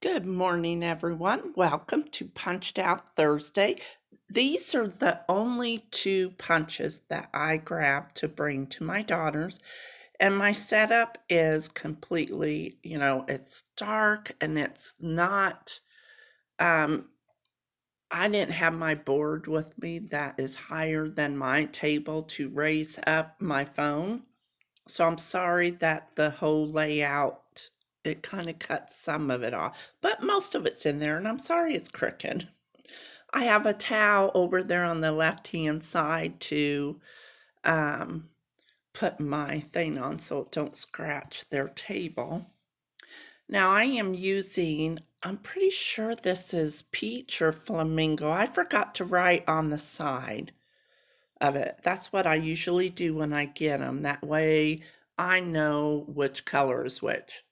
Good morning, everyone. Welcome to Punched Out Thursday. These are the only two punches that I grabbed to bring to my daughters. And my setup is completely, it's dark and it's not, I didn't have my board with me that is higher than my table to raise up my phone. So I'm sorry that the whole layout, it kind of cuts some of it off, but most of it's in there, and I'm sorry it's crooked. I have a towel over there on the left-hand side to um, put my thing on so it don't scratch their table. Now I am using, I'm pretty sure this is peach or flamingo. I forgot to write on the side of it. That's what I usually do when I get them. That way I know which color is which.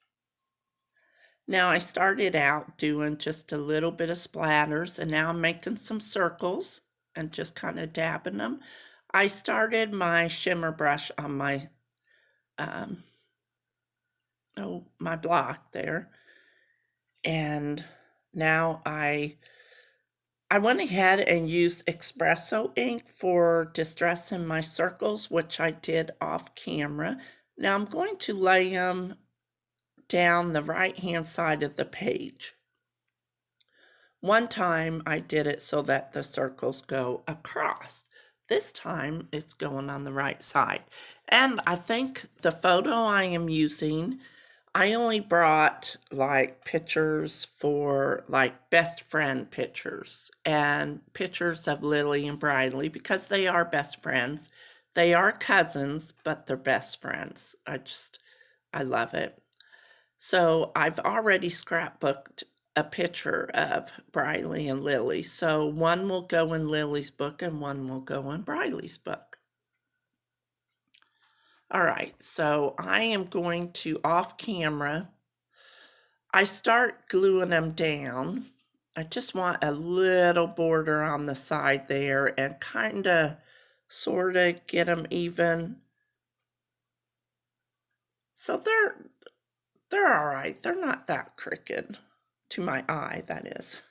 Now I started out doing just a little bit of splatters, and now I'm making some circles and just kind of dabbing them. I started my shimmer brush on my my block there, and now I went ahead and used espresso ink for distressing my circles, which I did off camera. Now I'm going to lay them down the right-hand side of the page. One time I did it so that the circles go across. This time it's going on the right side. And I think the photo I am using, I only brought like pictures for like best friend pictures and pictures of Lily and Briley because they are best friends. They are cousins, but they're best friends. I love it. So I've already scrapbooked a picture of Briley and Lily. So one will go in Lily's book and one will go in Briley's book. All right, so I am going to, off camera, I start gluing them down. I just want a little border on the side there and kind of sort of get them even. So they're all right. They're not that crooked to my eye, that is.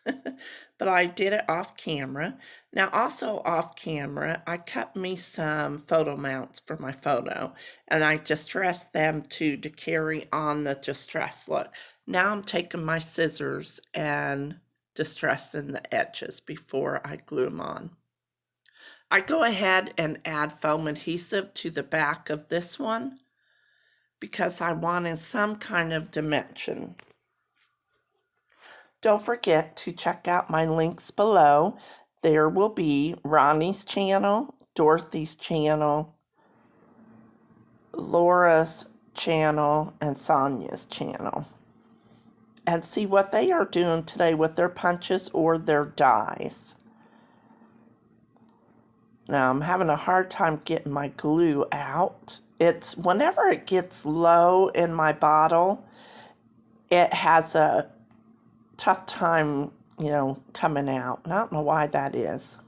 But I did it off camera. Now, also off camera, I cut me some photo mounts for my photo, and I distressed them to carry on the distress look. Now I'm taking my scissors and distressing the edges before I glue them on. I go ahead and add foam adhesive to the back of this one because I wanted some kind of dimension. Don't forget to check out my links below. There will be Ronnie's channel, Dorothy's channel, Laura's channel, and Sonia's channel. And see what they are doing today with their punches or their dies. Now I'm having a hard time getting my glue out. It's whenever it gets low in my bottle, it has a tough time, coming out. And I don't know why that is.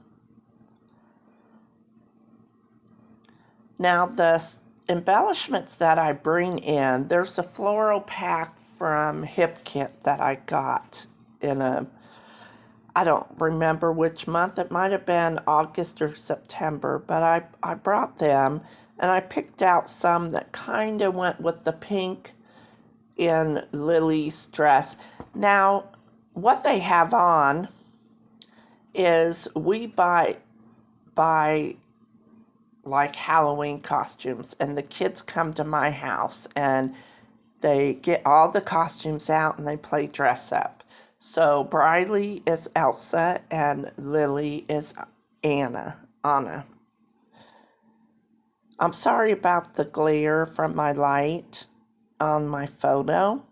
Now the embellishments that I bring in, there's a floral pack from Hip Kit that I got in I don't remember which month. It might have been August or September, but I brought them and I picked out some that kind of went with the pink in Lily's dress. Now, what they have on is we buy like Halloween costumes, and the kids come to my house and they get all the costumes out and they play dress up. So Briley is Elsa and Lily is Anna. I'm sorry about the glare from my light on my photo.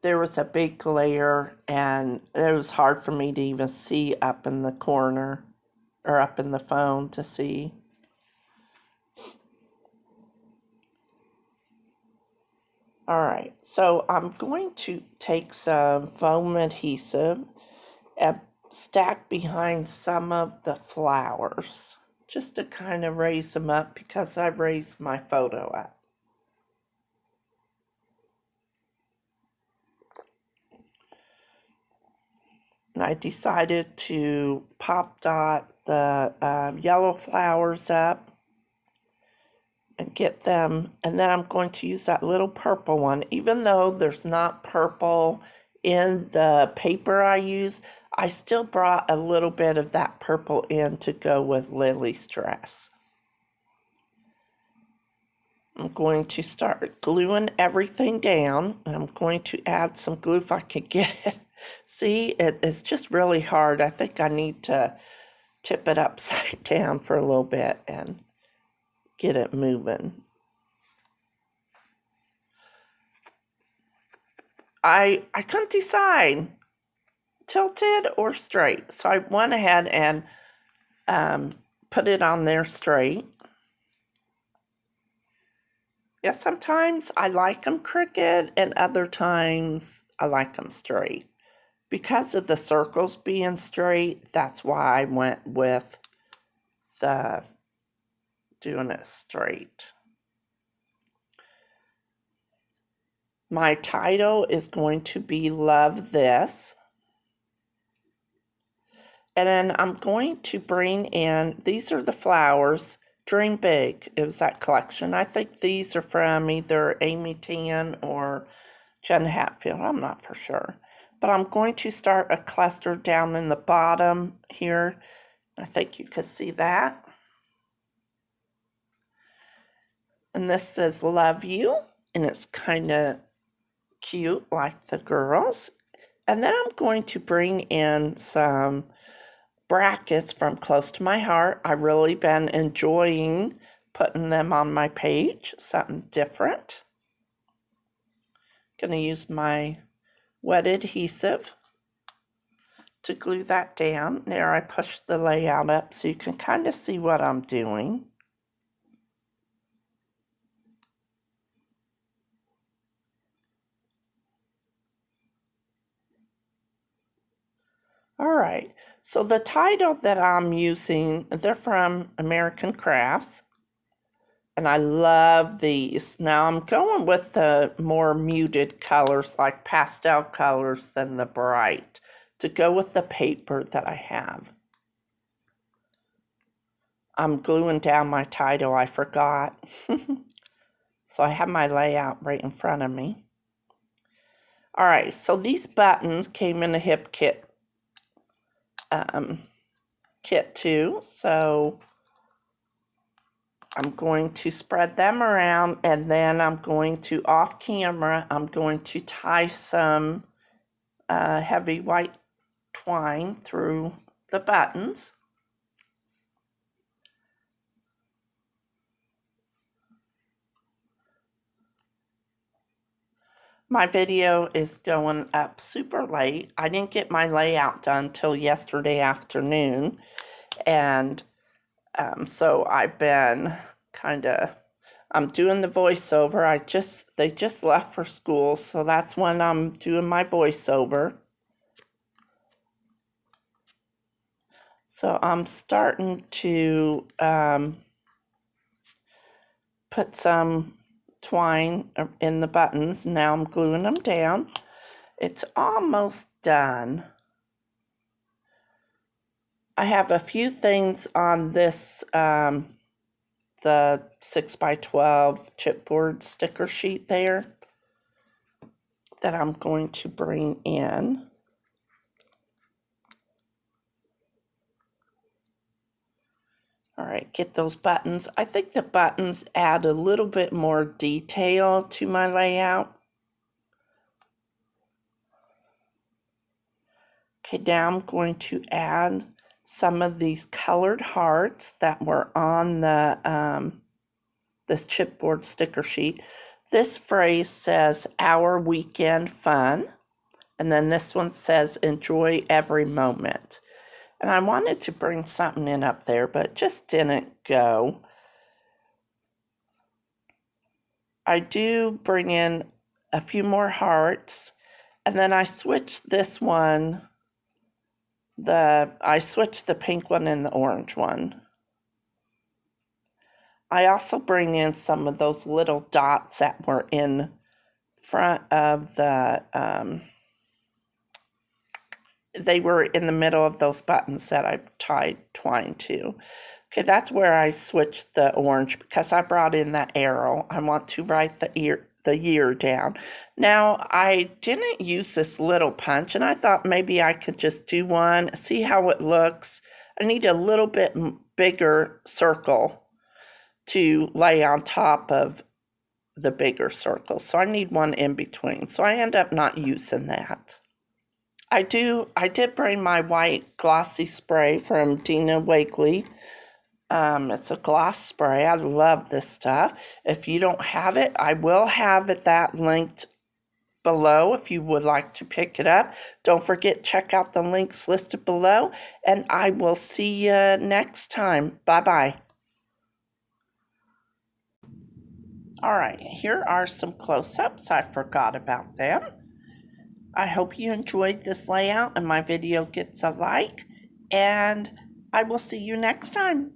There was a big glare and it was hard for me to even see up in the corner or up in the phone to see. All right, so I'm going to take some foam adhesive and stack behind some of the flowers just to kind of raise them up because I raised my photo up. I decided to pop dot the yellow flowers up and get them, and then I'm going to use that little purple one. Even though there's not purple in the paper I use, I still brought a little bit of that purple in to go with Lily's dress. I'm going to start gluing everything down, and I'm going to add some glue if I can get it. See, it's just really hard. I think I need to tip it upside down for a little bit and get it moving. I couldn't decide tilted or straight, so I went ahead and put it on there straight. Yeah, sometimes I like them crooked and other times I like them straight. Because of the circles being straight, that's why I went with the doing it straight. My title is going to be Love This. And then I'm going to bring in, these are the flowers, Dream Big. It was that collection. I think these are from either Amy Tan or Jen Hatfield. I'm not for sure. But I'm going to start a cluster down in the bottom here. I think you can see that. And this says Love You. And it's kind of cute like the girls. And then I'm going to bring in some brackets from Close to My Heart. I've really been enjoying putting them on my page, something different. Going to use my wet adhesive to glue that down. There, I pushed the layout up so you can kind of see what I'm doing. All right, so the title that I'm using, they're from American Crafts, and I love these. Now I'm going with the more muted colors, like pastel colors, than the bright, to go with the paper that I have. I'm gluing down my title, I forgot. So I have my layout right in front of me. All right, so these buttons came in the hip kit too, so I'm going to spread them around, and then I'm going to, off camera, I'm going to tie some heavy white twine through the buttons. My video is going up super late. I didn't get my layout done till yesterday afternoon, and so I've been I'm doing the voiceover. They just left for school, so that's when I'm doing my voiceover. So I'm starting to put some twine in the buttons. Now I'm gluing them down. It's almost done. I have a few things on this, the 6x12 chipboard sticker sheet there that I'm going to bring in. All right, get those buttons. I think the buttons add a little bit more detail to my layout. Okay, now I'm going to add some of these colored hearts that were on the this chipboard sticker sheet. This phrase says, "Our weekend fun," and then this one says, "Enjoy every moment." And I wanted to bring something in up there, but it just didn't go. I do bring in a few more hearts, and then I switched this one. I switched the pink one and the orange one. I also bring in some of those little dots that were in front of the they were in the middle of those buttons that I tied twine to. Okay, that's where I switched the orange because I brought in that arrow. I want to write the year down. Now, I didn't use this little punch, and I thought maybe I could just do one, see how it looks. I need a little bit bigger circle to lay on top of the bigger circle, so I need one in between. So I end up not using that. I did bring my white glossy spray from Dina Wakley. It's a gloss spray. I love this stuff. If you don't have it, I will have that linked below if you would like to pick it up. Don't forget, check out the links listed below, and I will see you next time. Bye-bye. All right, here are some close-ups. I forgot about them. I hope you enjoyed this layout and my video gets a like, and I will see you next time.